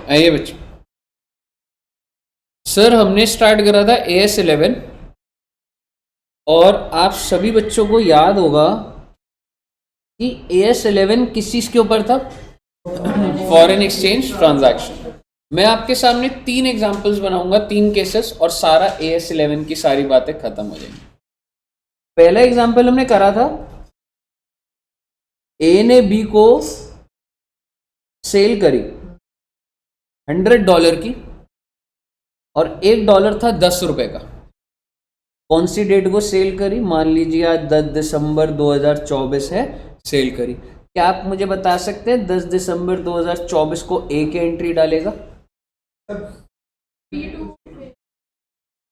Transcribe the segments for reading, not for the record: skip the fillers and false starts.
आइए बच्चों, सर हमने स्टार्ट करा था AS11 और आप सभी बच्चों को याद होगा कि AS11 किस चीज़ के ऊपर था? Foreign exchange transaction. मैं आपके सामने 3 एग्जांपल्स बनाऊंगा, 3 केसेस, और सारा AS11 की सारी बातें खत्म हो जाएंगी। पहला एग्जांपल हमने करा था, ए ने बी को सेल करी $100 की और $1 था 10 रुपए का। कौन सी डेट को सेल करी? मान लीजिए आज 10 दिसंबर 2024 है, सेल करी। क्या आप मुझे बता सकते हैं 10 दिसंबर 2024 को ए के एंट्री डालेगा?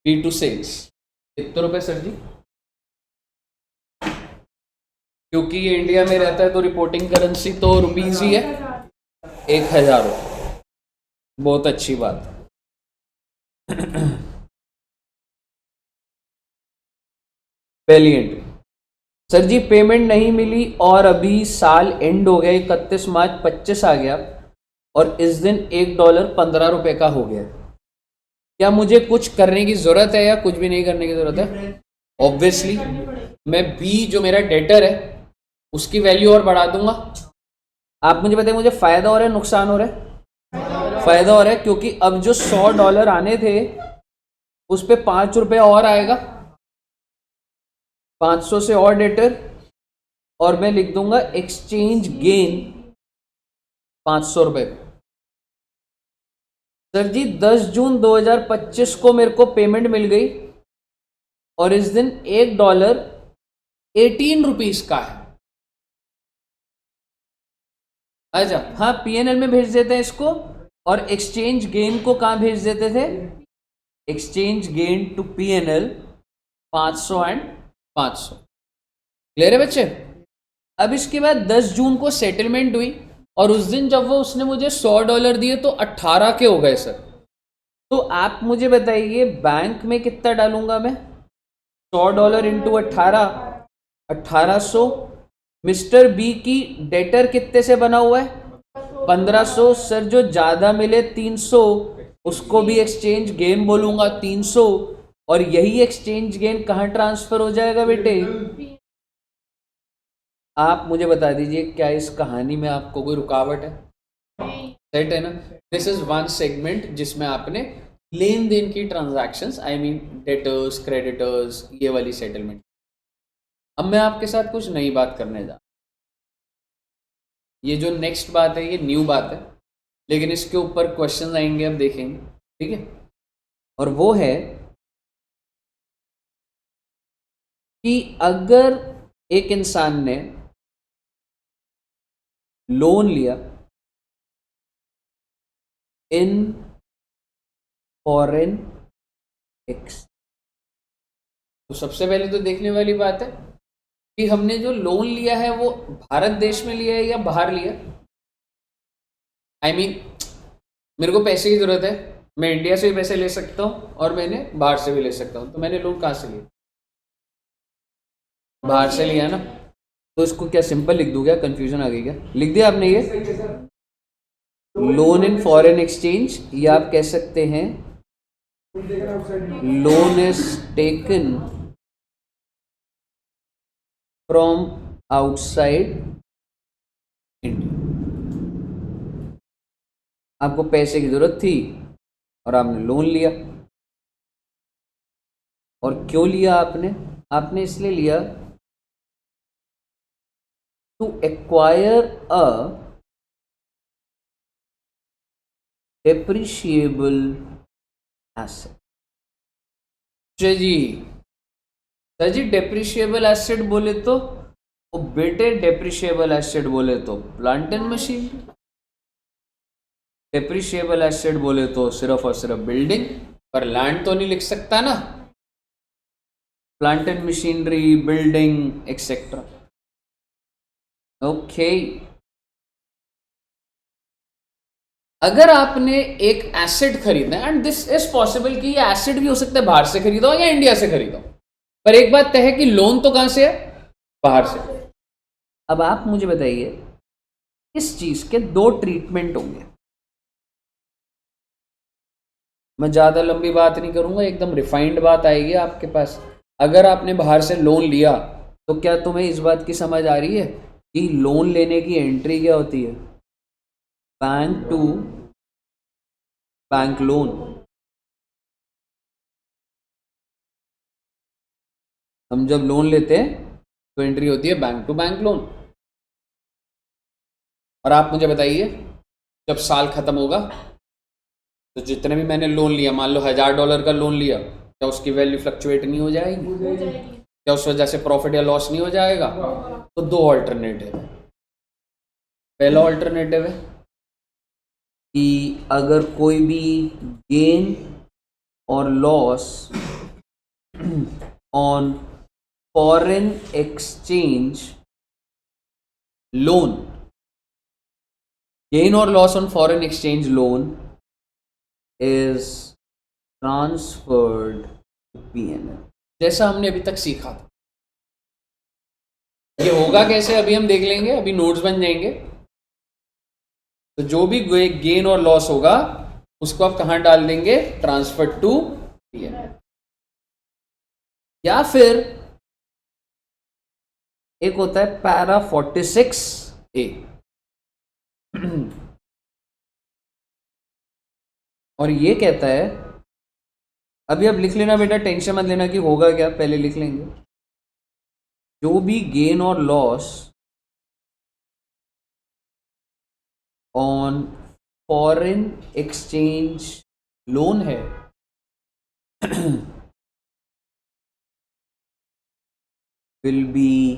P2 सेल्स कितने रुपए सर जी? क्योंकि ये इंडिया में रहता है तो रिपोर्टिंग करेंसी तो रुपीज ही है, 1000 रुपये। बहुत अच्छी बात। पहली एंट्री, सर जी पेमेंट नहीं मिली और अभी साल एंड हो गया, 31 मार्च 25 आ गया और इस दिन $1 15 रुपए का हो गया। क्या मुझे कुछ करने की जरूरत है या कुछ भी नहीं करने की जरूरत है? ऑब्वियसली मैं बी जो मेरा डेटर है उसकी वैल्यू और बढ़ा दूंगा। आप मुझे बताइए, मुझे फायदा हो रहा है नुकसान हो रहा है? फायदा हो रहा है, क्योंकि अब जो $100 आने थे उस पर 5 रुपये और आएगा, 500 से और डेटर, और मैं लिख दूंगा एक्सचेंज गेन 500 रुपए। सर जी 10 जून 2025 को मेरे को पेमेंट मिल गई और इस दिन $1 18 रुपीज का है। अच्छा हाँ, PNL में भेज देते हैं इसको, और एक्सचेंज गेन को कहां भेज देते थे? Exchange gain to PNL 500 and 500। Clear है बच्चे? अब इसके बाद 10 जून को सेटलमेंट हुई और उस दिन जब वो उसने मुझे $100 दिए तो 18 के हो गए सर। तो आप मुझे बताइए बैंक में कितना डालूंगा मैं? $100 इंटू 18, 1800। मिस्टर बी की डेटर कितने से बना हुआ है? 1500। सर जो ज्यादा मिले 300 उसको भी एक्सचेंज गेन बोलूंगा 300, और यही एक्सचेंज गेन कहां ट्रांसफर हो जाएगा बेटे? आप मुझे बता दीजिए, क्या इस कहानी में आपको कोई रुकावट है? सेट है ना? दिस इज वन सेगमेंट जिसमें आपने लेन देन की transactions, I mean debtors creditors, ये वाली सेटलमेंट। अब मैं आपके साथ कुछ नई बात करने जा, ये जो नेक्स्ट बात है ये न्यू बात है, लेकिन इसके ऊपर क्वेश्चन आएंगे, अब देखेंगे, ठीक है? और वो है कि अगर एक इंसान ने लोन लिया इन फॉरेन एक्स, तो सबसे पहले तो देखने वाली बात है कि हमने जो लोन लिया है वो भारत देश में लिया है या बाहर लिया? आई मीन मेरे को पैसे की जरूरत है, मैं इंडिया से भी पैसे ले सकता हूँ और मैंने बाहर से भी ले सकता हूँ, तो मैंने लोन कहाँ से लिया? बाहर से लिया ना। तो इसको क्या सिंपल लिख दूं? क्या कंफ्यूजन आ गई क्या? लिख दिया आपने ये लोन इन फॉरेन एक्सचेंज, या आप कह सकते हैं loan is taken from outside India. आपको पैसे की जरूरत थी और आपने लोन लिया। और क्यों लिया आपने? आपने इसलिए लिया to acquire a depreciable asset. जी सर जी डेप्रिशिएबल एसेट बोले तो वो बेटे, डेप्रिशिएबल एसेट बोले तो plant and machine, depreciable asset बोले तो सिर्फ और सिर्फ बिल्डिंग, पर लैंड तो नहीं लिख सकता ना, plant and machinery, building etcetera. Okay, अगर आपने एक एसेट खरीदा, एंड दिस इज पॉसिबल कि ये एसेट भी हो सकता है बाहर से खरीदा हो या इंडिया से खरीदा हो, पर एक बात तय है कि लोन तो कहां से है? बाहर से। अब आप मुझे बताइए इस चीज के 2 ट्रीटमेंट होंगे। मैं ज़्यादा लंबी बात नहीं करूँगा, एकदम रिफाइंड बात आएगी आपके पास। अगर आपने बाहर से लोन लिया तो क्या तुम्हें इस बात की समझ आ रही है कि लोन लेने की एंट्री क्या होती है? Bank to bank loan. हम जब लोन लेते हैं तो एंट्री होती है बैंक टू बैंक लोन। और आप मुझे बताइए, जब साल खत्म होगा तो जितने भी मैंने लोन लिया, मान लो $1000 का लोन लिया, क्या उसकी वैल्यू फ्लक्चुएट नहीं हो जाएगी? क्या उस वजह से प्रॉफिट या लॉस नहीं हो जाएगा? तो दो ऑल्टरनेटिव है। पहला ऑल्टरनेटिव है कि अगर कोई भी गेन और loss on foreign exchange loan, gain और loss on foreign exchange loan is transferred to PNL, जैसा हमने अभी तक सीखा था। ये होगा कैसे अभी हम देख लेंगे, अभी नोट्स बन जाएंगे। तो जो भी गेन और लॉस होगा उसको आप कहां डाल देंगे? Transfer to PNL। या फिर एक होता है पैरा 46A और ये कहता है, अभी अब लिख लेना बेटा, टेंशन मत लेना कि होगा क्या, पहले लिख लेंगे। जो भी गेन और loss on foreign exchange loan है विल बी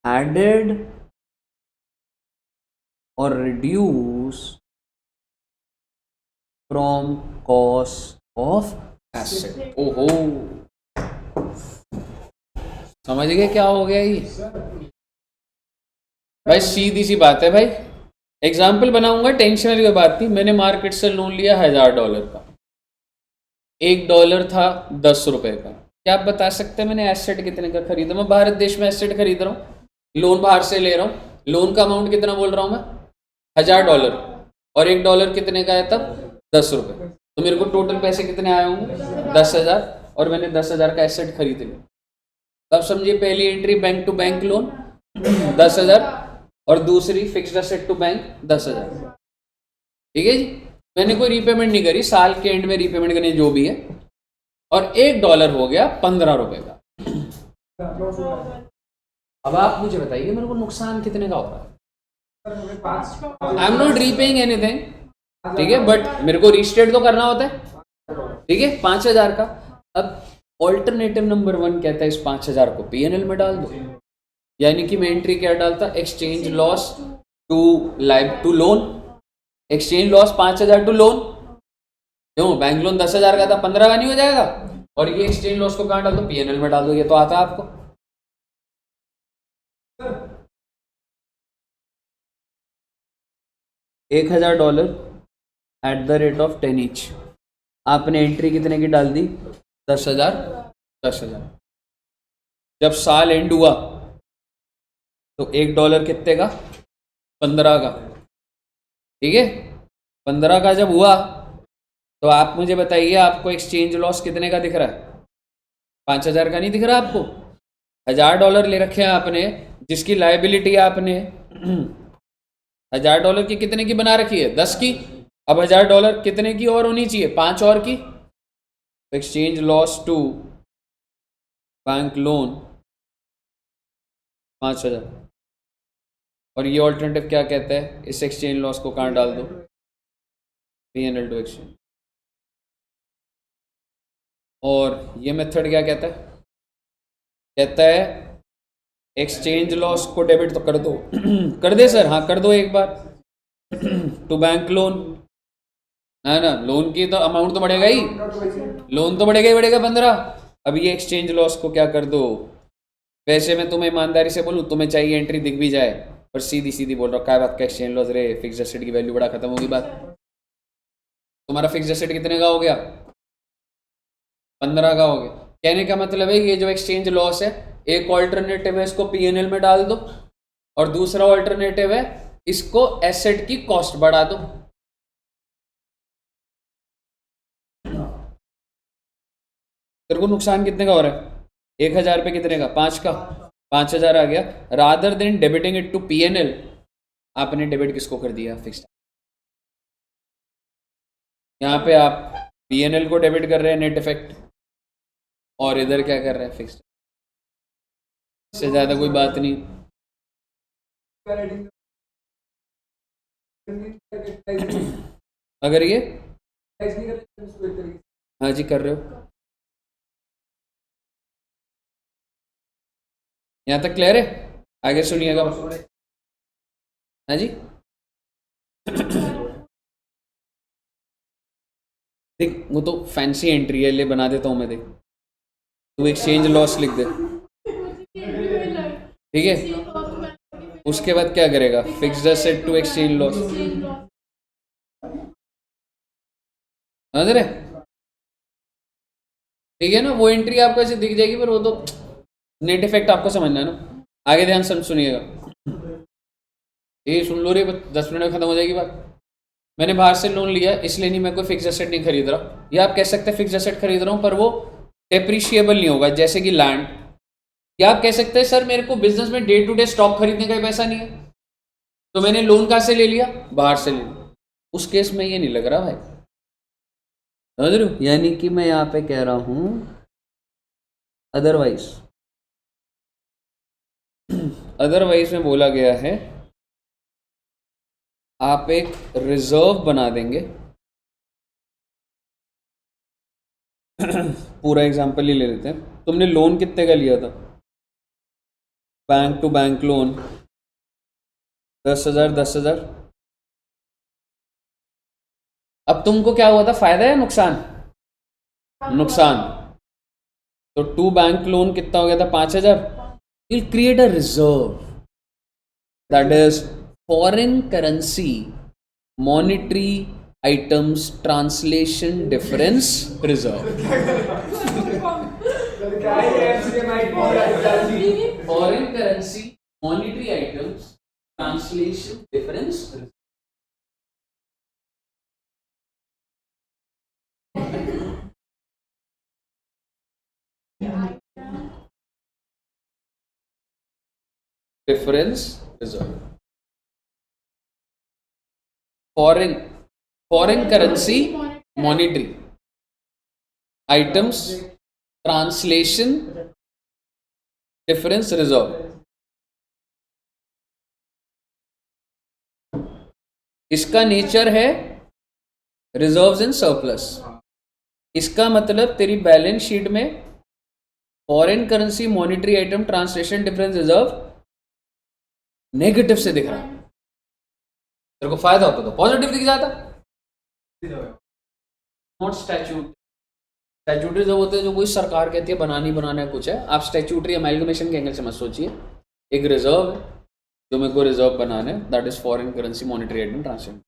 एडेड और reduce from cost of asset. ओहो, समझ गए क्या हो गया ये? भाई सीधी सी बात है भाई, एग्जाम्पल बनाऊंगा, टेंशन वाली कोई बात नहीं। मैंने मार्केट से लोन लिया $1000 का, $1 था 10 रुपए का। क्या आप बता सकते हैं मैंने एसेट कितने का खरीदा? मैं भारत देश में एसेट खरीद रहा हूँ, लोन बाहर से ले रहा हूँ, लोन का अमाउंट कितना बोल रहा हूँ मैं? $1000, और $1 कितने का है तब? 10 रुपए। तो मेरे को टोटल पैसे कितने आए होंगे? 10,000, और मैंने 10,000 का एसेट खरीद लिया। तब समझिए पहली entry bank to bank loan 10,000 और दूसरी फिक्स्ड एसेट टू बैंक 10,000। ठीक है जी, मैंने कोई रीपेमेंट नहीं करी, साल के एंड में रीपेमेंट करनी जो भी है, और $1 हो गया 15 रुपए का। अब आप मुझे बताइए मेरे को नुकसान कितने का हो रहा है? I am not repaying anything, ठीक है, बट मेरे को रीस्टेट तो करना होता है, ठीक है, 5,000 का। अब ऑल्टरनेटिव नंबर 1 कहता है इस 5,000 को PNL में डाल दो, यानी कि मैं एंट्री क्या डालता? Exchange loss to loan, exchange loss 5,000 to loan. क्यों? बैंक लोन 10,000 का था, 15 का नहीं हो जाएगा? और ये एक्सचेंज लॉस को कहां डाल दो? PNL में डाल दो। ये तो आता है आपको। $1,000 at the rate of 10 each. आपने एंट्री कितने की डाल दी? 10,000। 10,000। जब साल एंड हुआ तो $1 कितने का? 15 का। ठीक है, 15 का जब हुआ तो आप मुझे बताइए आपको एक्सचेंज लॉस कितने का दिख रहा है? 5,000 का नहीं दिख रहा आपको? $1,000 ले रखे हैं आपने, जिसकी लाइबिलिटी आपने $1,000 की कितने की बना रखी है? 10 की। अब $1,000 कितने की और होनी चाहिए? 5 और की। Exchange loss to bank loan 5,000। और ये ऑल्टरनेटिव क्या कहता है? इस एक्सचेंज लॉस को कहाँ डाल दो? PNL to exchange. और ये मेथड क्या कहता है? कहता है एक्सचेंज लॉस को डेबिट तो कर दो कर दे सर? हाँ कर दो एक बार टू बैंक लोन, है ना? लोन की तो अमाउंट तो बढ़ेगा ही, लोन तो बढ़ेगा ही बढ़ेगा 15। अब ये एक्सचेंज लॉस को क्या कर दो? वैसे मैं तुम्हें ईमानदारी से बोलूँ, तुम्हें चाहिए एंट्री दिख भी जाए, पर सीधी सीधी बोल रहा हूँ, क्या बात का एक्सचेंज लॉस रे, फिक्स एसेट की वैल्यू बड़ा खत्म होगी बात। तुम्हारा फिक्स एसेट कितने का हो गया? 15 का हो गया। कहने का मतलब है ये जो एक्सचेंज लॉस है, एक ऑल्टरनेटिव है इसको PNL में डाल दो, और दूसरा ऑल्टरनेटिव है इसको एसेट की कॉस्ट बढ़ा दो। तेरे को नुकसान कितने का हो रहा है? 1,000 पे कितने का? 5 का, 5,000 आ गया। Rather than debiting it to PNL, आपने डेबिट किसको कर दिया? फिक्स्ड। यहाँ पे आप पीएनएल को डेबिट कर रहे हैं नेट इफेक्ट, और इधर क्या कर रहे हैं? फिक्स्ड। इससे ज्यादा कोई बात नहीं। अगर ये हाँ जी कर रहे हो, यहाँ तक क्लियर है? आगे सुनिएगा। हाँ जी देख, वो तो फैंसी एंट्री है, ले बना देता हूँ मैं। देख, तू एक्सचेंज लॉस लिख दे, ठीक है? उसके बाद क्या करेगा? Fixed asset to exchange loss, समझ रहे? ठीक है ना? वो एंट्री आपको ऐसे दिख जाएगी, पर वो तो नेट इफेक्ट आपको समझना है ना। आगे ध्यान से सुनिएगा, ये सुन लो रे, 10 मिनट में खत्म हो जाएगी बात। मैंने बाहर से लोन लिया, इसलिए नहीं, मैं कोई फिक्स एसेट नहीं खरीद रहा। या आप कह सकते हैं फिक्स एसेट खरीद रहा हूँ पर वो डेप्रिशिएबल नहीं होगा, जैसे कि लैंड। या आप कह सकते हैं सर मेरे को बिजनेस में डे टू डे स्टॉक खरीदने का पैसा नहीं है, तो मैंने लोन कहाँ से ले लिया? बाहर से ले लिया। उस केस में ये नहीं लग रहा भाई, समझ रहे हो? यानी कि मैं यहाँ पे कह रहा हूँ अदरवाइज, अदरवाइज में बोला गया है आप एक रिजर्व बना देंगे। पूरा एग्जांपल ही ले लेते हैं। तुमने लोन कितने का लिया था? Bank to bank loan 10,000 10,000। अब तुमको क्या हुआ था? फायदा या नुकसान? नुकसान। तो टू बैंक लोन कितना हो गया था? 5,000। Will create a reserve, that is foreign currency monetary items translation difference reserve. Foreign currency monetary items translation difference difference reserve. Foreign currency monetary items translation difference reserve. इसका nature है reserves and surplus. इसका मतलब तेरी balance sheet में foreign currency monetary item translation difference reserve negative से दिख रहा है। तेरे को फायदा होता तो पॉजिटिव दिख जाता। Not statute. स्टैट्यूटरी जब होते हैं जो कोई सरकार कहती है बनानी बनाना कुछ है, आप स्टैट्यूटरी अमेलगमेशन के एंगल से मत सोचिए। एक रिजर्व है जो मेरे को रिजर्व बनाना है, that is foreign currency monetary item translation.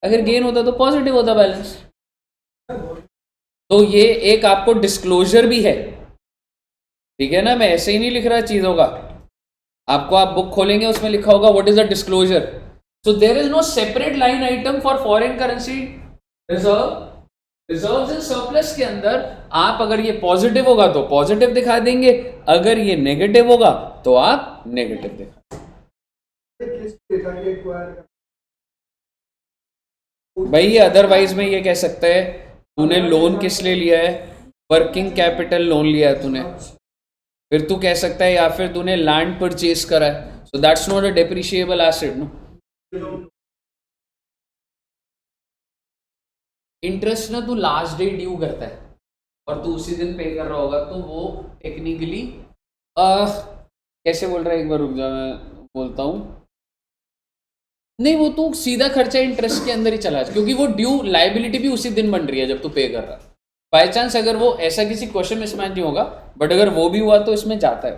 अगर गेन होता तो पॉजिटिव होता बैलेंस। तो ये एक आपको डिस्क्लोजर भी है, ठीक है ना? मैं ऐसे ही नहीं लिख रहा चीजों का। आपको आप बुक खोलेंगे उसमें लिखा होगा what is the disclosure. So there is no separate line item for foreign currency reserve. Reserves and surplus के अंदर आप अगर ये पॉजिटिव होगा तो पॉजिटिव दिखा देंगे, अगर ये नेगेटिव होगा तो आप नेगेटिव दिखा। भाई ये अदरवाइज में ये कह सकते हैं तूने लोन किस लिए लिया है? वर्किंग कैपिटल लोन लिया है तूने। फिर तू कह सकता है या फिर तूने लैंड परचेज करा है, so that's not a depreciable asset no. Interest ना तू लास्ट डे ड्यू करता है और तू उसी दिन पे कर रहा होगा, तो वो टेक्निकली कैसे बोल रहा है, एक बार रुक जा मैं बोलता हूँ। नहीं, वो तू सीधा खर्चा इंटरेस्ट के अंदर ही चला, क्योंकि वो ड्यू लाइबिलिटी भी उसी दिन बन रही है जब तू पे कर रहा है। बाई चांस अगर वो ऐसा किसी क्वेश्चन में इसमें नहीं होगा, बट अगर वो भी हुआ तो इसमें जाता है,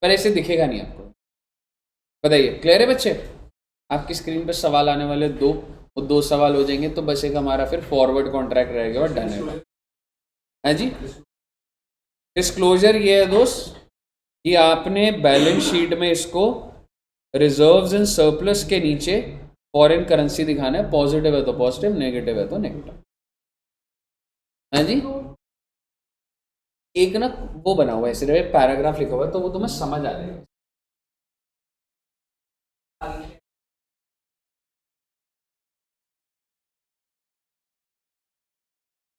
पर ऐसे दिखेगा नहीं आपको। बताइए क्लियर है बच्चे? आपकी स्क्रीन पर सवाल आने वाले दो सवाल हो जाएंगे, तो बस एक हमारा फिर फॉरवर्ड कॉन्ट्रैक्ट रहेगा और डन है। हाँ जी, डिस्क्लोजर ये है दोस्त कि आपने बैलेंस शीट में इसको रिजर्व्स एंड सरप्लस के नीचे फॉरेन करेंसी दिखाना है। पॉजिटिव है तो पॉजिटिव, नेगेटिव है तो नेगेटिव। हाँ जी, एक ना वो बना हुआ है सिर्फ एक पैराग्राफ लिखा हुआ है, तो वो तुम्हें समझ आ जाएगा।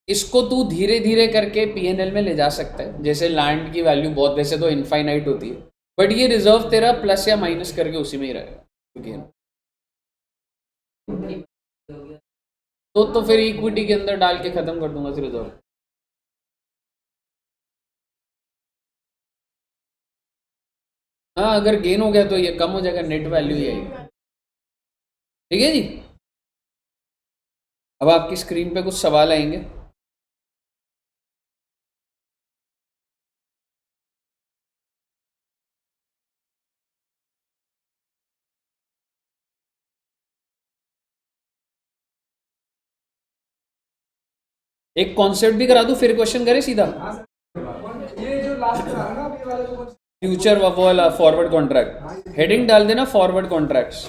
इसको तू धीरे धीरे करके पीएनएल में ले जा सकता है, जैसे लैंड की वैल्यू बहुत वैसे तो इनफाइनाइट होती है, बट ये रिजर्व तेरा प्लस या माइनस करके उसी में ही रहेगा, क्योंकि तो फिर इक्विटी के अंदर डाल के खत्म कर दूंगा रिजर्व। हाँ, अगर गेन हो गया तो ये कम हो जाएगा, नेट वैल्यू ही आएगी। ठीक है जी। अब आपकी स्क्रीन पे कुछ सवाल आएंगे। एक कॉन्सेप्ट भी करा दूं फिर क्वेश्चन करे सीधा। ये जो लास्ट करा ना अभी वाला जो फ्यूचर वाला फॉरवर्ड कॉन्ट्रैक्ट, हेडिंग डाल देना फॉरवर्ड कॉन्ट्रैक्ट्स,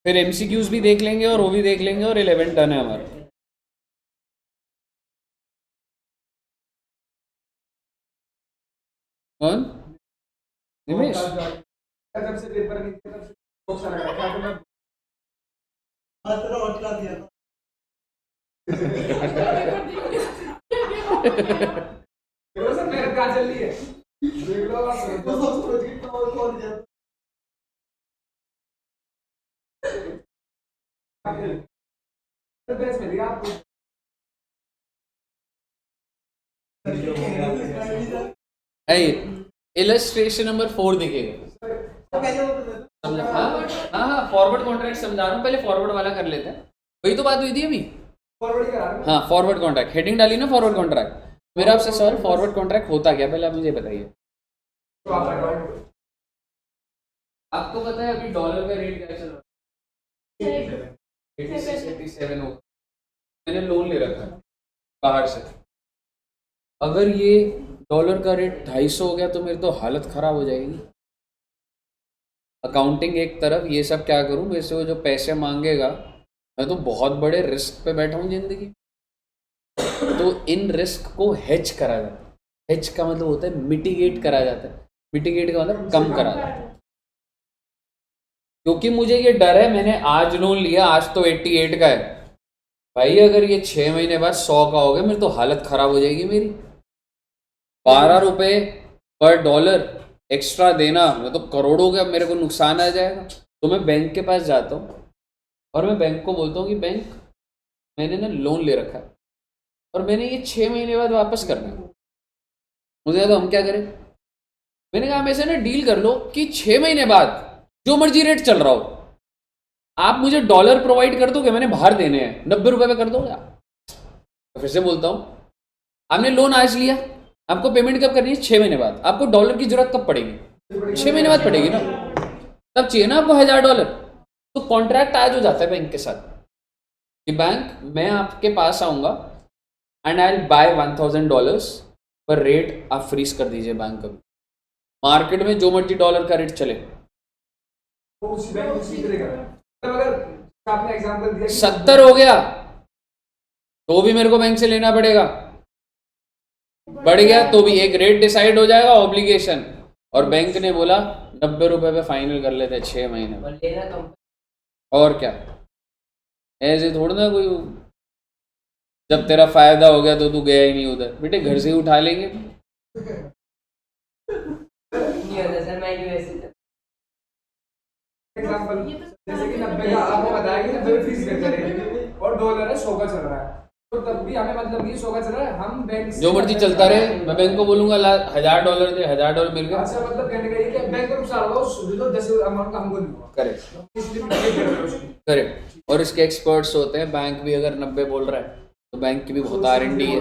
फिर एमसीक्यूज भी देख लेंगे और वो भी देख लेंगे, और 11 टर्न है हमारा। कौन? निमेश। जब से पेपर नहीं तब से बहुत सारा रखा है, तो मैं देखो सर मेहनत कहाँ चल रही है, देख लो आप तो सब प्रोजेक्ट का और कौन है तो बेस में दिया आपको इलस्ट्रेशन नंबर 4 दिखेगा। समझा? हाँ हाँ, फॉरवर्ड कॉन्ट्रैक्ट समझा रहा हूँ, पहले फॉरवर्ड वाला कर लेते हैं, वही तो बात हुई थी अभी। फॉरवर्ड ही करा रहा हूं। हाँ, फॉरवर्ड कॉन्ट्रैक्ट हेडिंग डाली ना, फॉरवर्ड कॉन्ट्रैक्ट। मेरा आपसे सवाल, फॉरवर्ड कॉन्ट्रैक्ट होता क्या, पहले आप मुझे बताइए। तो आप लगाओ आपको पता है अभी डॉलर का रेट क्या चल रहा है? 86 87 हो। मैंने लोन ले रखा है बाहर से, अगर ये डॉलर का रेट 250 हो गया तो मेरी तो हालत खराब हो जाएगी। अकाउंटिंग एक तरफ, ये सब क्या करूं, वैसे वो जो पैसे मांगेगा, मैं तो बहुत बड़े रिस्क पे बैठा हूँ जिंदगी। तो इन रिस्क को हेज करा जाता है। हेज का मतलब होता है मिटिगेट करा जाता है, मिटिगेट का मतलब कम करा जाता है। क्योंकि मुझे ये डर है, मैंने आज लोन लिया, आज तो 88 का है भाई, अगर ये 6 महीने बाद 100 का हो गया, मेरी तो हालत खराब हो जाएगी मेरी। 12 रुपए पर डॉलर एक्स्ट्रा देना, मैं तो करोड़ों का मेरे को नुकसान आ जाएगा। तो मैं बैंक के पास जाता हूँ और मैं बैंक को बोलता हूँ कि बैंक, मैंने ना लोन ले रखा है और मैंने ये 6 महीने बाद वापस करना है, मुझे तो हम क्या करें। मैंने कहा ऐसे ना डील कर लो कि 6 महीने बाद जो मर्जी रेट चल रहा हो, आप मुझे डॉलर प्रोवाइड कर दोगे, मैंने बाहर देने हैं, 90 रुपए में कर दोगे आप। तो फिर से बोलता हूँ, आपने लोन आज लिया, आपको पेमेंट कब करनी है? 6 महीने बाद। आपको डॉलर की जरूरत कब पड़ेगी? 6 महीने बाद पड़ेगी ना, तब चाहिए ना आपको $1000। तो कॉन्ट्रैक्ट आज हो जाता है बैंक के साथ कि बैंक, मैं आपके पास आऊंगा एंड आई विल बाय $1000 पर रेट आप फ्रीज कर दीजिए बैंक। कभी मार्केट में जो मर्जी डॉलर का रेट चले, वो उसी बैंक उसी करेगा। मतलब अगर आपने एग्जांपल दिया कि 70 हो गया तो भी मेरे को बैंक से लेना पड़ेगा, बढ़ गया तो भी एक रेट डिसाइड हो जाएगा, ऑब्लिगेशन, और बैंक ने बोला 90 रुपए पे फाइनल कर लेते 6 महीने में। और क्या, ऐसे थोड़ा ना कोई, जब तेरा फायदा हो गया तो तू गया ही नहीं उधर, बेटे घर से ही उठा लेंगे। एग्जांपल जैसे कि 90 का आपने बताया कि 90 फीस पे करेंगे और डॉलर है 100 का चल रहा है, तो तब भी हमें मतलब ये 100 का चल रहा है, हम बैंक जो मर्जी चलता रहे, मैं बैंक को बोलूंगा $1000 दे, $1000 मिल गया। अच्छा, मतलब कहने का ये कि बैंक को नुकसान होगा, उस जो 10 अमाउंट का हमको नहीं होगा, करेक्ट इसलिए भी पे कर रहे हो उसको। करेक्ट। और इसके एक्सपर्ट्स होते हैं, बैंक भी अगर 90 बोल रहा है तो बैंक की भी बहुत R&D है,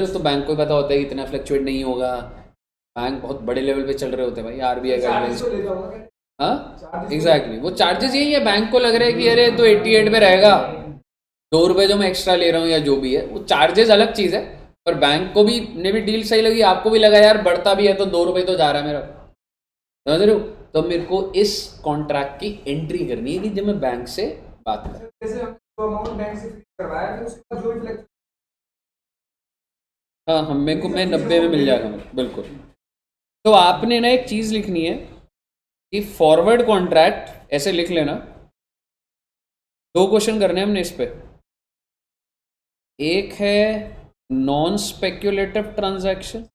तो बैंक को पता होता है कि इतना फ्लक्चुएट नहीं होगा। बैंक बहुत बड़े लेवल पे चल रहे होते हैं भाई, RBI चार्जेस तो गाइडलाइंस। लेता होगा। हाँ एग्जैक्टली, वो चार्जेस यही है, बैंक को लग रहा है कि अरे तो 88 पे रहेगा, $2 जो मैं एक्स्ट्रा ले रहा हूँ या जो भी है, वो चार्जेस अलग चीज़ है। पर बैंक को भी ने भी डील सही लगी, आपको भी लगा यार बढ़ता भी है तो $2 तो जा रहा है मेरा, समझ रहे हो। तो मेरे को इस कॉन्ट्रैक्ट की एंट्री करनी है कि जब मैं बैंक से बात करूँ। जैसे हम तो अमाउंट बैंक से फ्रीज करवाया, फिर उसके बाद जो भी हाँ हम मेरे को मैं 90 में मिल जाएगा मेरे को, बिल्कुल। तो आपने ना एक चीज़ लिखनी है कि फॉरवर्ड कॉन्ट्रैक्ट ऐसे लिख लेना। 2 क्वेश्चन करने हैं हमने इस पे। एक है नॉन स्पेक्यूलेटिव ट्रांजैक्शन,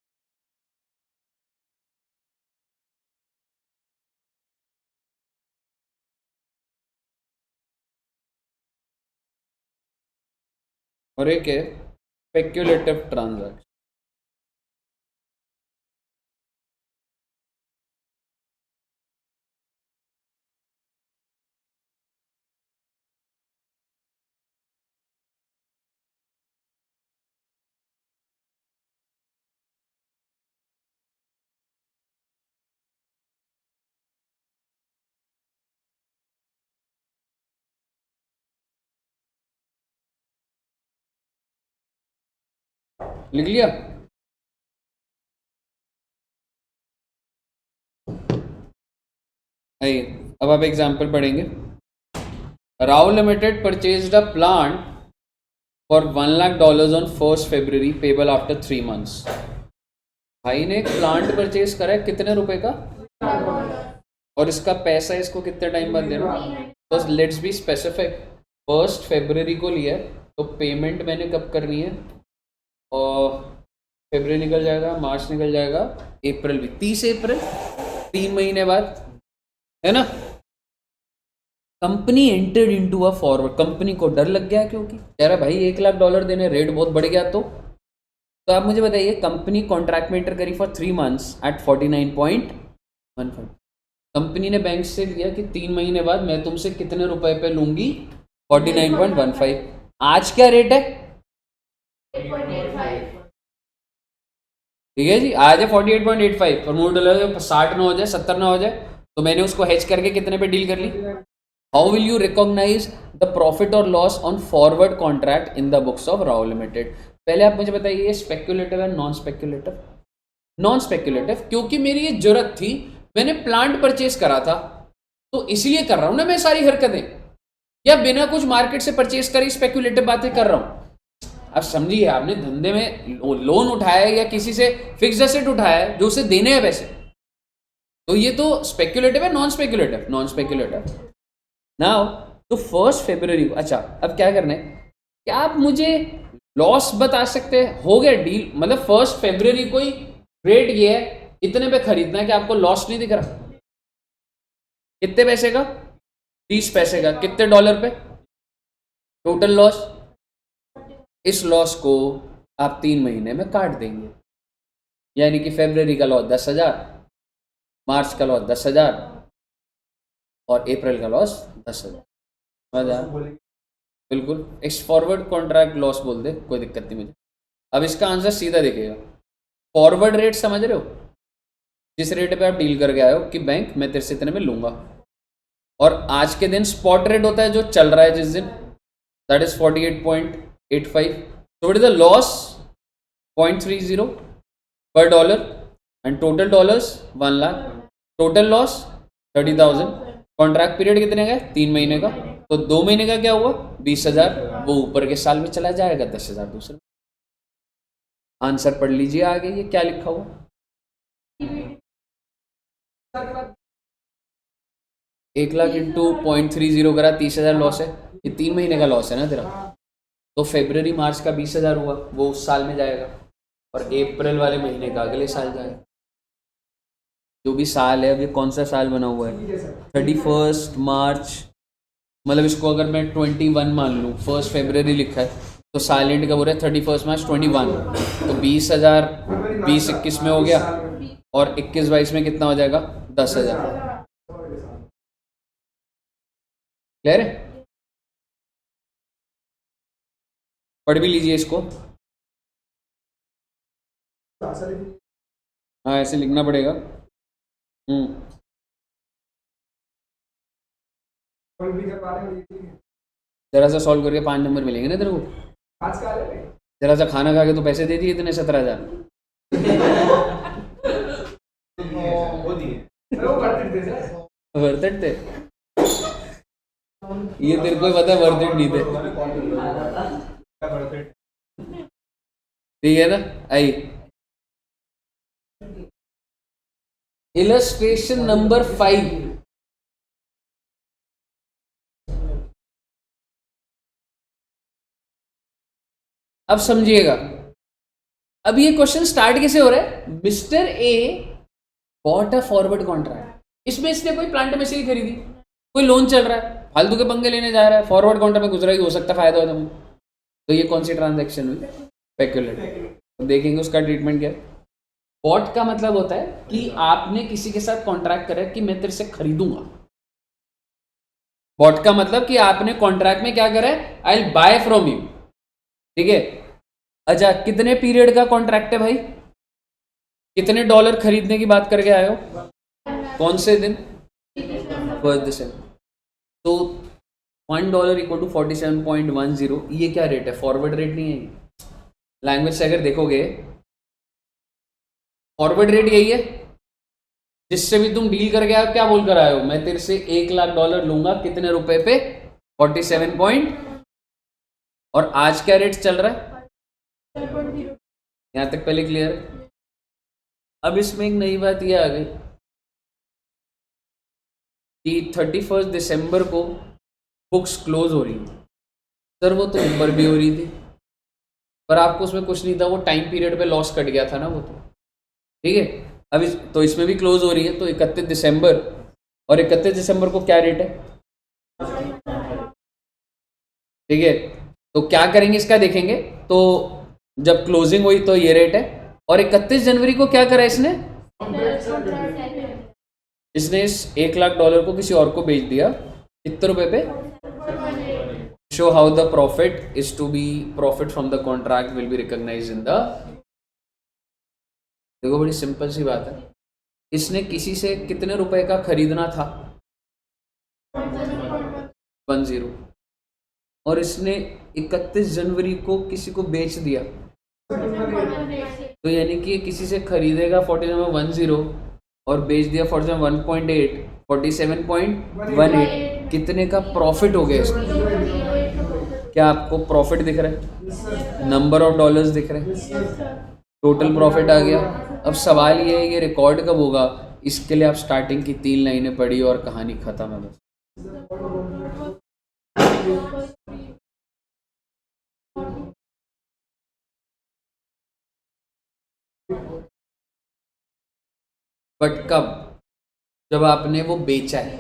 और एक है स्पेक्यूलेटिव ट्रांजैक्शन। लिख लिया? आइए अब आप एग्जाम्पल पढ़ेंगे। Rao limited purchased a plant for $1,00,000 on 1 February payable after 3 months। भाई ने एक प्लांट परचेज करा है कितने रुपए का, और इसका पैसा इसको कितने टाइम बाद देना। तो लेट्स बी स्पेसिफिक। 1 फरवरी को लिया है, तो पेमेंट मैंने कब करनी है, और फरवरी निकल जाएगा, मार्च निकल जाएगा, अप्रैल भी 30 अप्रैल, 3 महीने बाद, है ना। Company entered into a forward, company को डर लग गया क्योंकि कह रहा भाई $1,00,000 देने, रेट बहुत बढ़ गया। तो आप मुझे बताइए, कंपनी कॉन्ट्रैक्ट में एंटर करी फॉर 3 months एट 49.15। कंपनी ने बैंक से लिया कि 3 महीने बाद मैं तुमसे कितने रुपए पे लूंगी, 49.15। आज क्या रेट है, 8.85। ठीक है जी, आज है 48.85। प्रमोट डॉलर 60 ना हो जाए, 70 ना हो जाए, तो मैंने उसको हेज करके कितने पे डील कर ली। How will you recognise the profit और loss on forward contract in the books of Rao limited. पहले आप मुझे बताइए, ये स्पेक्यूलेटिव है नॉन स्पेक्यूलेटिव। नॉन स्पेक्यूलेटिव क्योंकि मेरी ये जरूरत थी, मैंने प्लांट परचेज करा था, तो इसलिए कर रहा हूं ना मैं सारी हरकतें, या बिना कुछ मार्केट से परचेज करी स्पेक्यूलेटिव बातें कर रहा हूं। अब समझिए, आपने धंधे में लोन उठाया है या किसी से फिक्स एसेट उठाया है जो उसे देने हैं पैसे, तो ये तो स्पेक्यूलेटिव है। Non speculative, non speculative. Now तो 1 फरवरी को, अच्छा अब क्या करना है, क्या आप मुझे लॉस बता सकते हैं। हो गया डील, मतलब 1 फरवरी को ही रेट ये है, इतने पे खरीदना है, कि आपको लॉस नहीं दिख रहा। कितने पैसे का, 30 पैसे का, कितने डॉलर पे, टोटल लॉस। इस लॉस को आप 3 महीने में काट देंगे, यानी कि फरवरी का लॉस 10,000, मार्च का लॉस 10,000 और अप्रैल का लॉस 10,000। बिल्कुल, इस फॉरवर्ड कॉन्ट्रैक्ट लॉस बोल दे, कोई दिक्कत नहीं मुझे। अब इसका आंसर सीधा दिखेगा। फॉरवर्ड रेट समझ रहे हो, जिस रेट पे आप डील करके आए हो कि बैंक मैं तेरे से इतने में लूंगा, और आज के दिन स्पॉट रेट होता है जो चल रहा है जिस दिन, that is 48.85। so what is the loss, 0.30 per dollar, and total dollars 1 lakh, total loss 30,000। Contract period कितने का है, 3 महीने का, तो 2 महीने का क्या हुआ, 20,000, वो ऊपर के साल में चला जाएगा, 10,000 दूसरे। आंसर पढ़ लीजिए आगे, ये क्या लिखा हुआ। 1 लाख इंटू 0.30 करा, 30,000 लॉस है, ये 3 महीने का लॉस है ना तेरा। तो फरवरी मार्च का 20,000 हुआ, वो उस साल में जाएगा, और अप्रैल वाले महीने का अगले साल जाएगा। जो भी साल है, अभी कौन सा साल बना हुआ है, 31 मार्च, मतलब इसको अगर मैं 21 मान लूँ, 1 फरवरी लिखा है, तो साल एंड कब हो रहा है, 31 मार्च 21। तो 20,000 20-21 में हो गया, और 21-22 में कितना हो जाएगा, 10,000। क्लियर है, पढ़ भी लीजिए इसको। हाँ ऐसे लिखना पड़ेगा। जरा सा सॉल्व करके 5 नंबर मिलेंगे ना तेरे को। जरा सा खाना खा के तो पैसे दे दिए इतने, 17,000। वर्थ इट थे ये, तेरे को ही पता है वर्थ इट नहीं थे। ठीक है ना। आई इलस्ट्रेशन नंबर 5। अब समझिएगा, अब ये क्वेश्चन स्टार्ट कैसे हो रहा है। Mister A bought a forward contract, इसमें इसने कोई प्लांट मशीनरी खरीदी, कोई लोन चल रहा है, फालतू के पंगे लेने जा रहा है, फॉरवर्ड कॉन्ट्रैक्ट में गुजरा ही हो सकता है फायदा हो तुम्हें। तो ये कौन सी ट्रांजैक्शन हुई, स्पेक्युलेटिव। देखेंगे उसका ट्रीटमेंट क्या है। बॉट का मतलब होता है कि आपने किसी के साथ कॉन्ट्रैक्ट करा कि मैं तेरे से खरीदूंगा। बॉट का मतलब कि आपने कॉन्ट्रैक्ट में क्या करा है, I will buy from you. ठीक है। अच्छा, कितने पीरियड का कॉन्ट्रैक्ट है भाई, कितने डॉलर खरीदने की बात करके आए हो, कौन से दिन, 1 दिसंबर। तो $1 इक्वल टू 47.10। ये क्या रेट है, फॉरवर्ड रेट नहीं है। लैंग्वेज से अगर देखोगे फॉरवर्ड रेट यही है, जिससे भी तुम डील करके आए हो क्या बोल कर आए हो, मैं तेरे से $1,00,000 लूंगा, कितने रुपए पे, 47 पॉइंट, और आज क्या रेट चल रहा है, यहां तक पहले क्लियर है। अब इसमें एक नई बात ये आ गई कि 31 दिसंबर को बुक्स क्लोज हो रही थी। सर वो तो ऊपर भी हो रही थी, पर आपको उसमें कुछ नहीं था, वो टाइम पीरियड पे लॉस कट गया था ना वो तो। ठीक है। अब तो इसमें भी क्लोज हो रही है, तो 31 दिसंबर, और 31 दिसंबर को क्या रेट है, ठीक है। तो क्या करेंगे इसका देखेंगे। तो जब क्लोजिंग हुई तो ये रेट है, और 31 जनवरी को क्या करा इसने, इसने इस $1,00,000 को किसी और को बेच दिया, कितने रुपए पे, show how the profit is to be, profit from the contract will be recognise in the. देखो बड़ी सिंपल सी बात है, इसने किसी से कितने रुपए का खरीदना था, 10, और इसने 31 जनवरी को किसी को बेच दिया। तो यानी कि किसी से खरीदेगा 47.10 और बेच दिया 47.18, 47.18, कितने का प्रॉफिट हो गया इसका। क्या आपको प्रॉफिट दिख रहा है, नंबर ऑफ डॉलर्स दिख रहे हैं, टोटल प्रॉफिट आ गया। अब सवाल ये है, ये रिकॉर्ड कब होगा, इसके लिए आप स्टार्टिंग की 3 लाइनें पढ़ी और कहानी खत्म है बस। बट कब, जब आपने वो बेचा है,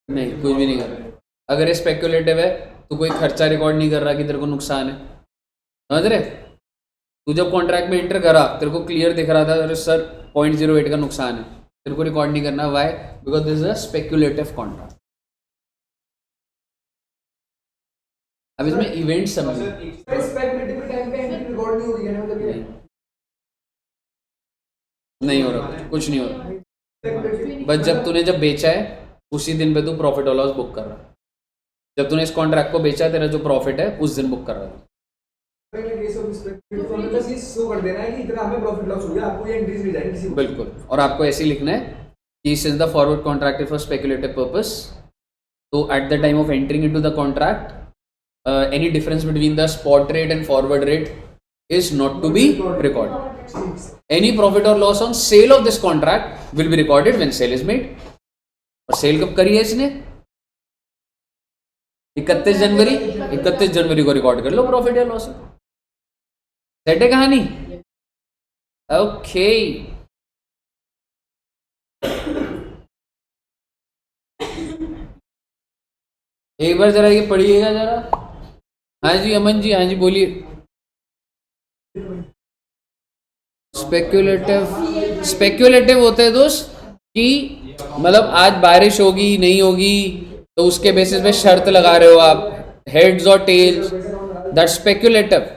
नहीं कुछ भी नहीं कर रहा। अगर ये स्पेक्युलेटिव है तो कोई खर्चा रिकॉर्ड नहीं कर रहा कि तेरे को नुकसान है, समझ रहे। तू जब कॉन्ट्रैक्ट में एंटर करा तेरे को क्लियर दिख रहा था, अरे सर 0.08 का नुकसान है, तेरे को रिकॉर्ड नहीं करना। Why, because this is a speculative contract. अब इसमें इवेंट समझ, स्पेक्युलेटिव टाइम पे एंट्री रिकॉर्ड नहीं होगी ना, मतलब ये नहीं हो रहा, कुछ नहीं हो रहा। बस जब तूने जब बेचा है उसी दिन पे तू प्रॉफिट और लॉस बुक कर रहा है। जब तूने इस कॉन्ट्रैक्ट को बेचा, तेरा जो प्रॉफिट है उस दिन बुक कर रहा है। बिल्कुल, और आपको ऐसे ही लिखना है कि since the forward contract for speculative purpose, तो at the time of entering into the contract any difference between the spot rate and forward rate is not to be recorded. Any profit or loss on sale of this contract will be recorded when sale is made. और cell कब करी है इसने, 31 जनवरी, 31 जनवरी को record कर लो profit या loss. Set है कहानी, ओके। एक बार जरा ये पढ़िएगा जरा। हाँ जी अमन जी, हाँ जी बोलिए। स्पेक्युलेटिव, स्पेक्युलेटिव होते हैं दोस्त कि मतलब आज बारिश होगी नहीं होगी, तो उसके बेसिस पे शर्त लगा रहे हो आप, हेड्स और tails, that speculative.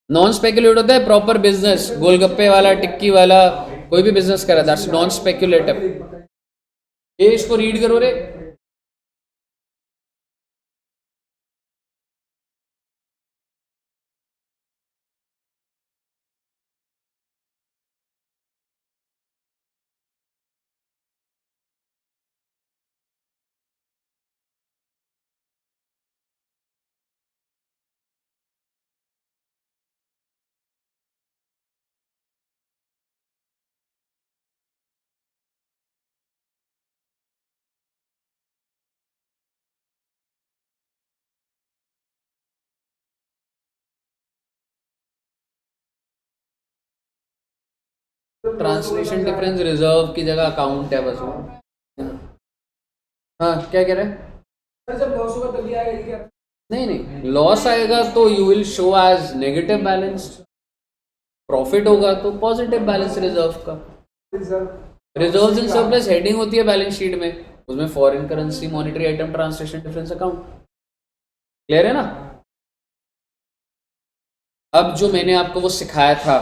Non speculative होता है प्रॉपर बिजनेस, गोलगप्पे वाला, टिक्की वाला, कोई भी बिजनेस करा, दैट्स नॉन स्पेक्युलेटिव। ये इसको रीड करो रे। ट्रांसलेशन डिफरेंस रिजर्व की जगह अकाउंट है बस वो। हाँ क्या कह रहे हैं? सर जब लॉस होगा तभी आएगा क्या? नहीं नहीं, लॉस आएगा तो you will show as negative balance, profit होगा तो पॉजिटिव बैलेंस रिजर्व का। रिजर्व्स इन सरप्लस हेडिंग होती है बैलेंस शीट में, उसमें foreign currency, monetary item, translation difference account. Clear है ना? अब जो मैंने आपको वो सिखाया था,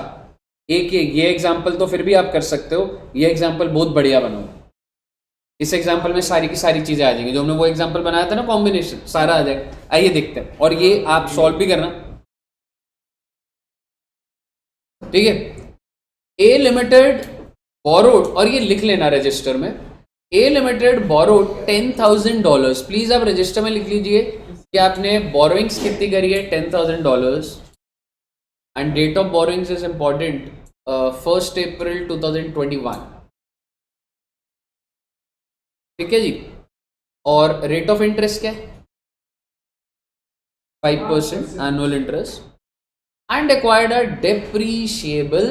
एक ये एग्जाम्पल तो फिर भी आप कर सकते हो, ये एग्जाम्पल बहुत बढ़िया बनाओ। इस एग्जाम्पल में सारी की सारी चीजें आ जाएंगी, जो हमने वो एग्जाम्पल बनाया था ना, कॉम्बिनेशन सारा आ जाएगा। आइए देखते हैं, और ये आप सॉल्व भी करना, ठीक है। ए लिमिटेड बोरोड, और ये लिख लेना रजिस्टर में, ए लिमिटेड बोरोड $10,000। प्लीज आप रजिस्टर में लिख लीजिए कि आपने बोरोइंग्स कितनी करी है, $10,000, and date of borrowings is important, 1 April 2021, ठीक है जी। और रेट ऑफ इंटरेस्ट क्या है? 5% annual interest, and acquired a depreciable,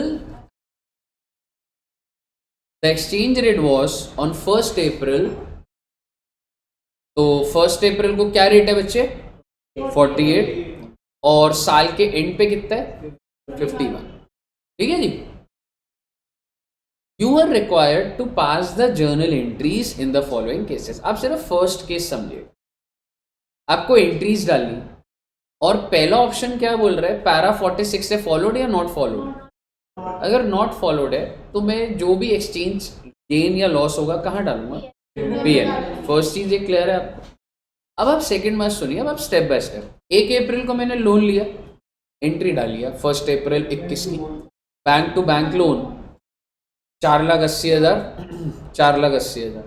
the exchange rate was on 1 अप्रैल, तो 1 अप्रैल को क्या रेट है बच्चे? 48, और साल के एंड पे कितना है? 51, ठीक है जी। You are required to pass the journal entries in the following cases. आप सिर्फ फर्स्ट केस समझिए, आपको एंट्रीज डालनी, और पहला ऑप्शन क्या बोल रहा है, पैरा 46 से फॉलोड या नॉट फॉलोड। अगर नॉट फॉलोड है तो मैं जो भी एक्सचेंज गेन या लॉस होगा कहाँ डालूंगा? पीएनएल। फर्स्ट चीज ये क्लियर है आपको? अब आप सेकंड बात सुनिए, अब आप स्टेप बाय स्टेप। 1 अप्रैल को मैंने लोन लिया, एंट्री डाली है 1 अप्रैल 21 की, bank to bank loan 4,80,000, 4,80,000।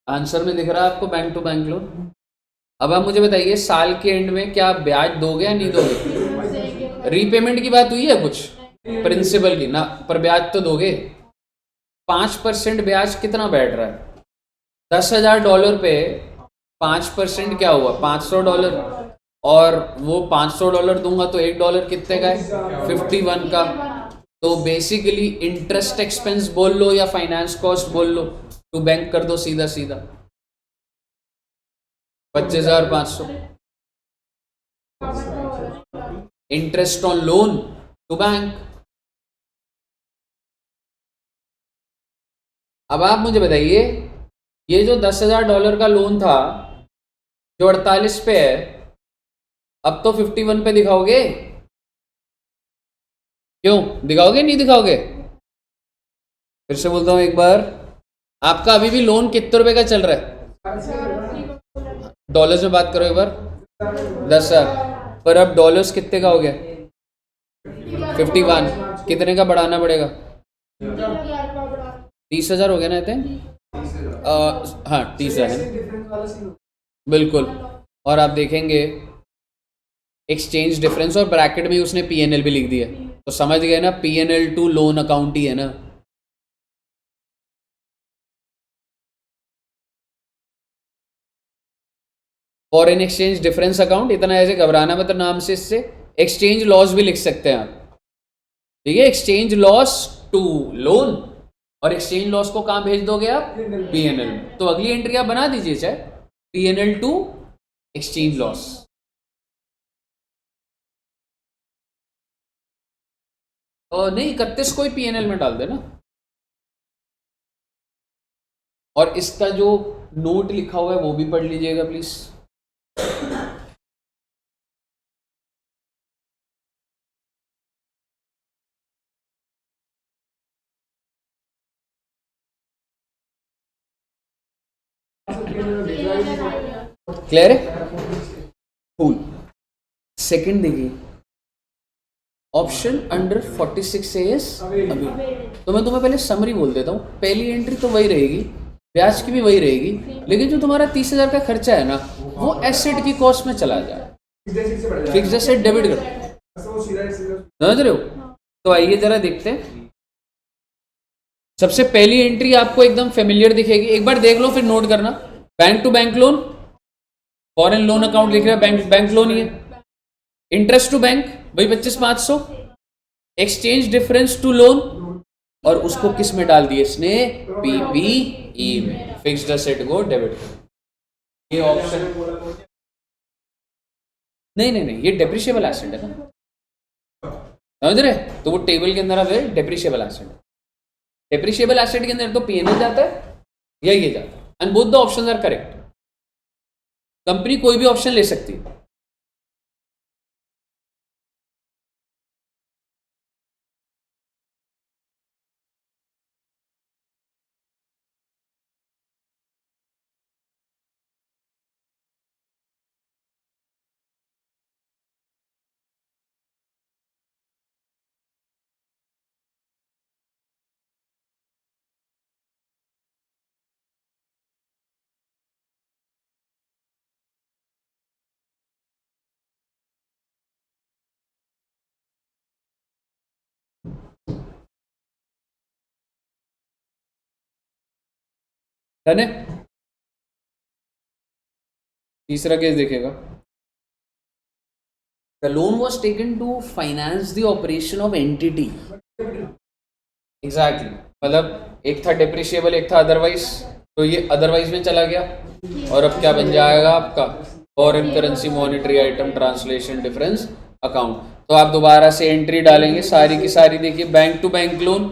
Answer में दिख रहा है आपको बैंक टू बैंक लोन। अब आप मुझे बताइए, साल के एंड में क्या आप ब्याज दोगे या नहीं दोगे? रीपेमेंट की बात हुई है कुछ, प्रिंसिपल की ना, पर ब्याज तो दोगे। 5% ब्याज कितना बैठ रहा है? $10,000 पे 5% क्या हुआ? $500, और वो $500 दूंगा तो $1 कितने का है? 51 का। तो बेसिकली इंटरेस्ट एक्सपेंस बोल लो या फाइनेंस कॉस्ट बोल लो, टू बैंक कर दो सीधा सीधा, 25,500। Interest on loan to bank. अब आप मुझे बताइए, ये जो $10,000 का लोन था जो 48 पे है, अब तो 51 पे दिखाओगे? क्यों दिखाओगे, नहीं दिखाओगे? फिर से बोलता हूं एक बार, आपका अभी भी लोन कितने रुपए का चल रहा है? डॉलर्स में बात करो एक बार। 10,000, पर अब डॉलर्स कितने का हो गया? 51। कितने का बढ़ाना पड़ेगा? 30,000 हो गया ना? हाँ 30,000 है बिल्कुल। और आप देखेंगे एक्सचेंज डिफरेंस, और ब्रैकेट में उसने पीएनएल भी लिख दिया, तो समझ गए ना, पीएनएल टू लोन अकाउंट ही है ना। फॉरेन एक्सचेंज डिफरेंस अकाउंट, इतना ऐसे घबराना मतलब नाम से, इससे एक्सचेंज लॉस भी लिख सकते हैं आप, ठीक है। एक्सचेंज लॉस टू लोन, और एक्सचेंज लॉस को कहां भेज दोगे आप? पीएनएल में। तो अगली एंट्री आप बना दीजिए चाहे पीएनएल टू एक्सचेंज लॉस। और नहीं, 31 को ही पीएनएल में डाल देना। और इसका जो नोट लिखा हुआ है वो भी पढ़ लीजिएगा प्लीज। क्लियर है? कूल। सेकंड देखिए, ऑप्शन अंडर 46 एस अभी। तो मैं तुम्हें पहले समरी बोल देता हूँ। पहली एंट्री तो वही रहेगी, ब्याज की भी वही रहेगी, लेकिन जो तुम्हारा 30,000 का खर्चा है ना, वो एसेट की कॉस्ट में चला जाए, फिक्स एसेट डेबिट कर, समझ रहे हो? तो आइए जरा देखते हैं। सबसे पहली एंट्री आपको एकदम फेमिलियर दिखेगी, एक बार देख लो फिर नोट करना। Bank to bank loan, foreign loan account लिख रहा है, बैंक लोन ही है। इंटरेस्ट टू बैंक भाई 25,500, एक्सचेंज डिफरेंस टू लोन, और उसको किस में डाल दिया इसने, पीपीई में, फिक्स्ड असेट को डेबिट कर। ये ऑप्शन नहीं, ये डेप्रिशिएबल एसेट है ना, समझ रहे? तो वो टेबल के अंदर है डेप्रिशिएबल एसेट। डेप्रिशिएबल एसेट के अंदर तो पीएनएल जाता है या ये जाता है, and both the options are correct. Company कोई भी ऑप्शन ले सकती है। डन है। तीसरा केस देखेगा, the loan was taken to finance the operation of entity. Exactly, मतलब एक था डेप्रिशिएबल, एक था अदरवाइज, तो ये अदरवाइज में चला गया, और अब क्या बन जाएगा आपका, foreign currency monetary item translation difference account. तो आप दोबारा से एंट्री डालेंगे सारी की सारी, देखिए बैंक टू बैंक लोन,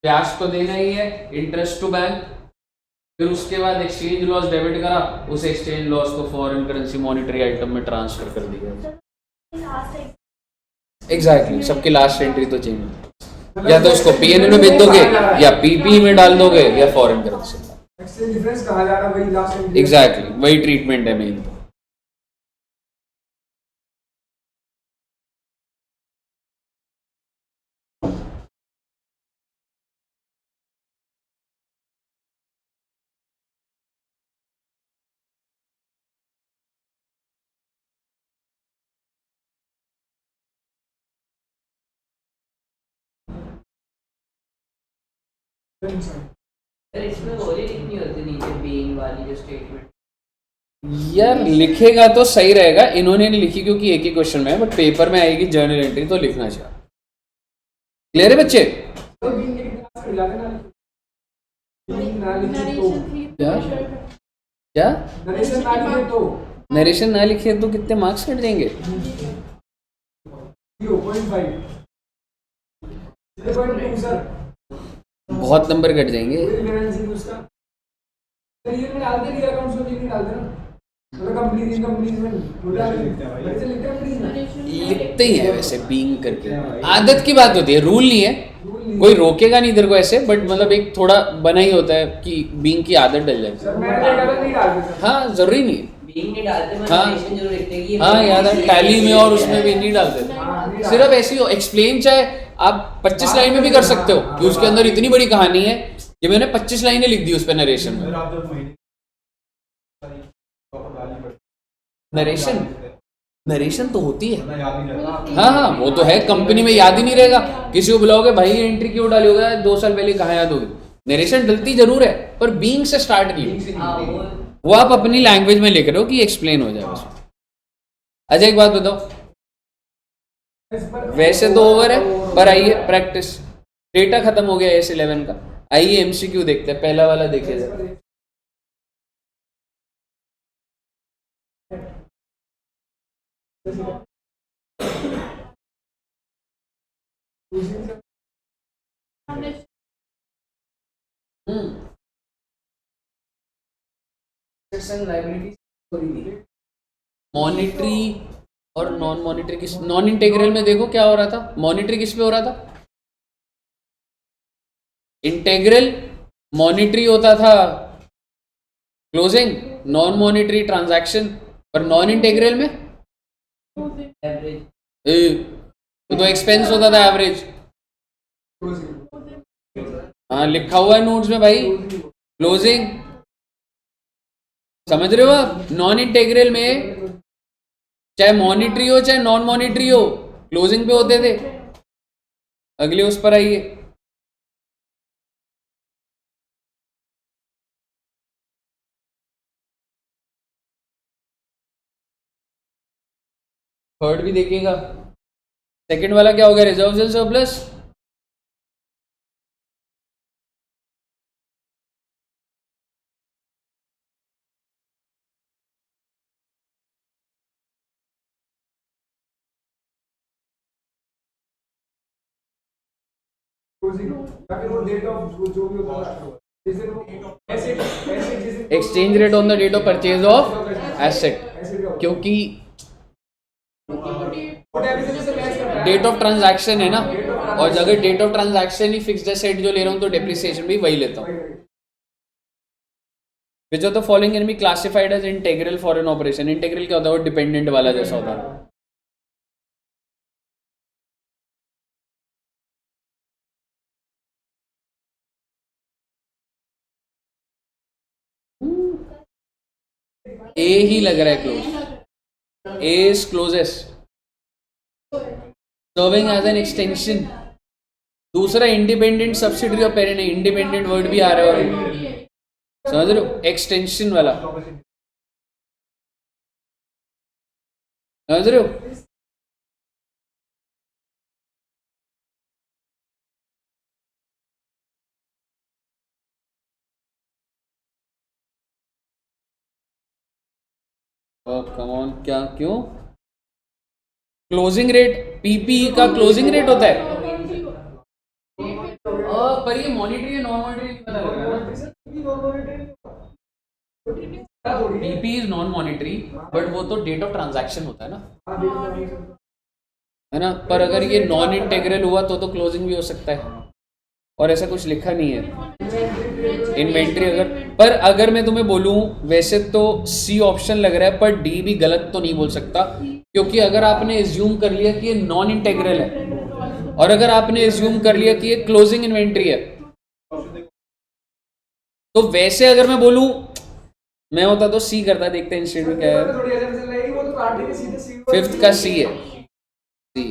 ब्याज तो देना ही है, इंटरेस्ट टू बैंक, फिर उसके बाद एक्सचेंज लॉस डेबिट करा, उस एक्सचेंज लॉस को फॉरेन करेंसी मॉनेटरी आइटम में ट्रांसफर कर दिया। एग्जैक्टली, सबकी लास्ट एंट्री तो चेंज, या तो उसको पीएनएल में भेज दोगे, या पीपी में डाल दोगे, या फॉरेन करेंसी। एक्सचेंज डिफरेंस कहा जा रहा है, वही लास्ट एंट्री। एग्जैक्टली, वही ट्रीटमेंट है मेन। सर इसमें वो ही लिखनी होती नीचे बीइंग वाली जो स्टेटमेंट। यार लिखेगा तो सही रहेगा, इन्होंने नहीं लिखी क्योंकि एक ही क्वेश्चन में है, बट पेपर में आएगी जर्नल एंट्री तो लिखना चाहिए। क्लियर है बच्चे? तो बीइंग के क्लास मिला देना, बीइंग ना लिखी तो क्या क्या नरेशन ना लिखे तो नरेशन ना लिखे तो कितने मार्क्स कट जाएंगे? 0.5, 0.2 सर, बहुत नंबर कट जाएंगे। कोई गारंटी नहीं उसका। सर ये में डालते नहीं, अकाउंट्स में नहीं डालते ना, मतलब कंपनी इन कंपनीज में बोला वैसे लिखते हैं कंपनीज में, लिखते ही है वैसे बीइंग करके, आदत की बात होती है, रूल नहीं है, कोई रोकेगा नहीं इधर को ऐसे, बट मतलब एक थोड़ा बना ही होता है कि बीइंग की आदत डल जाए। सर मैंने देखा था नहीं डालते सर। हाँ जरूरी नहीं है। बीइंग नहीं डालते, मैं हाँ। नरेशन जरूर लिखते हैं कि हाँ याद है, टैली में और उसमें भी नहीं डालते, सिर्फ ऐसी हो एक्सप्लेन, चाहे आप 25 लाइन में भी कर सकते हो कि उसके अंदर इतनी बड़ी कहानी है, ये मैंने 25 लाइनें लिख दी उस पे नरेशन में। नरेशन नरेशन तो होती है, हाँ हाँ वो तो है, कंपनी में याद ही नहीं रहेगा, किसी को बुलाओगे भाई ये एंट्री क्यों डाली होगा 2 साल पहले, कहाँ याद होगी? नरेशन डलती जरूर है, पर बीइंग से स्टार्ट नहीं, हाँ वो आप अपनी लैंग्वेज में लिख रहे हो कि एक्सप्लेन हो जाए बस। अच्छा एक बात बताओ, वैसे तो ओवर है, पर आइए प्रैक्टिस, डेटा खत्म हो गया S11 का, आइए एमसीक्यू देखते हैं, पहला वाला देखिए जरा। मॉनिटरी और नॉन मॉनिटरी किस, नॉन इंटेग्रल में देखो क्या हो रहा था, मॉनिटरी किस पे हो रहा था, इंटेग्रल मॉनिटरी होता था क्लोजिंग, नॉन मॉनिटरी ट्रांजैक्शन, और नॉन इंटेग्रल में एवरेज। तो एक्सपेंस होता था एवरेज। हाँ लिखा हुआ है नोट्स में भाई, क्लोजिंग, समझ रहे हो आप? नॉन इंटेग्रल में चाहे मॉनिटरी हो चाहे नॉन मॉनिटरी हो, क्लोजिंग पे होते थे। अगले उस पर आइए, थर्ड भी देखिएगा। सेकंड वाला क्या हो गया, रिजर्व्स एंड सरप्लस। क्लोजिंग या फिर वो डेट ऑफ जो भी होता है, जैसे वो एसेट जैसे exchange rate on the date of purchase of asset, क्योंकि डेट ऑफ ट्रांजैक्शन है ना, और अगर डेट ऑफ ट्रांजैक्शन ही फिक्स्ड एसेट जो ले रहा हूँ तो डेप्रिसिएशन भी वही लेता हूँ। Which of the following can be classified as integral for an operation. Integral क्या होता है, वो डिपेंडेंट वाला जैसा होता है। ए ही लग रहा है close, A is closest, serving as an extension. दूसरा इंडिपेंडेंट सब्सिडरी ऑफ पेरेंट है, इंडिपेंडेंट वर्ड भी आ रहा है, और समझ रहे हो, एक्सटेंशन वाला, समझ रहे हो। कम ऑन, क्या क्यों क्लोजिंग रेट, पीपी का क्लोजिंग रेट होता है। पर ये मॉनिटरी है, नॉन मॉनिटरी नहीं पता लग रहा ना। PP is non monetary, but वो तो डेट ऑफ ट्रांजैक्शन होता है ना, है ना। पर अगर ये नॉन इंटेग्रल हुआ तो क्लोजिंग भी हो सकता है, और ऐसा कुछ लिखा नहीं है इन्वेंट्री। पर अगर मैं तुम्हें बोलूं, वैसे तो सी ऑप्शन लग रहा है, पर डी भी गलत तो नहीं बोल सकता, क्योंकि अगर आपने एज्यूम कर लिया कि ये नॉन इंटेग्रल है, और अगर आपने एज्यूम कर लिया कि ये क्लोजिंग इन्वेंट्री है, तो वैसे अगर मैं बोलूं, मैं होता तो सी करता। देखते हैं इंस्टीट्यूट क्या है, थोड़ी ऐसे चल रही है, वो तो काट के सीधे सी फिफ्थ का सी है, सी,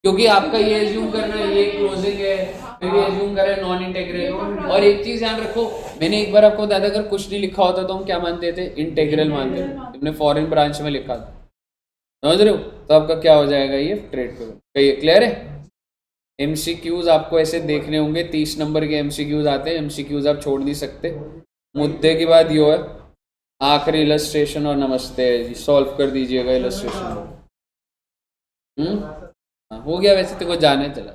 क्योंकि आपका ये एज्यूम कर रहा है ये क्लोजिंग है, फिर ये एज्यूम कर रहा है नॉन इंटेग्रल। और एक चीज ध्यान रखो, मैंने एक बार आपको बताया था, अगर कुछ नहीं लिखा होता तो हम क्या मानते थे, इंटेग्रल मानते थे। हमने फॉरेन ब्रांच में लिखा था, समझ रहे हो, तो आपका क्या हो जाएगा, ये ट्रेड पे। क्लियर है। एमसीक्यूज आपको ऐसे देखने होंगे, 30 नंबर के एमसीक्यूज आते हैं, एमसीक्यूज आप छोड़ नहीं सकते। मुद्दे की बात यो है, आखिरी इलस्ट्रेशन और नमस्ते है जी, सॉल्व कर दीजिएगा इलस्ट्रेशन। हो गया, वैसे तो को जाने चला,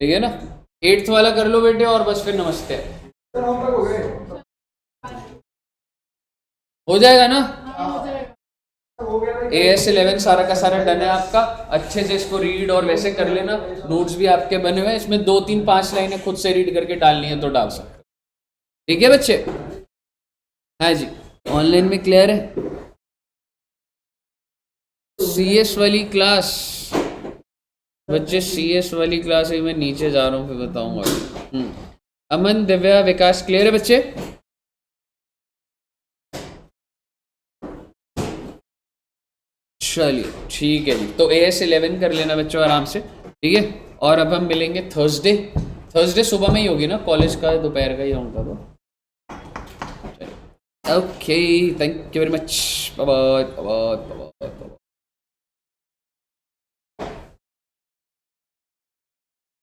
ठीक है ना। 8th वाला कर लो बेटे, और बस फिर नमस्ते हो जाएगा ना। AS 11 सारा का सारा डन है आपका, अच्छे से इसको रीड और वैसे कर लेना। नोट्स भी आपके बने हुए हैं, इसमें 2 3 5 लाइनें खुद से रीड करके डालनी है तो डाल सकते, ठीक है बच्चे। हाँ जी, ऑनलाइन में क्लियर है। CS वाली क्लास बच्चे, CS वाली क्लास है, मैं नीचे जा रहा हूँ फिर बताऊंगा। अमन, दिव्या, विकास क्लियर है बच्चे। चलिए ठीक है जी, तो AS 11 कर लेना बच्चों आराम से, ठीक है। और अब हम मिलेंगे थर्सडे सुबह में ही होगी ना, कॉलेज का दोपहर का ही होगा तो। Okay, thank you very much, bye bye.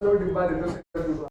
डिब्बा दे दो।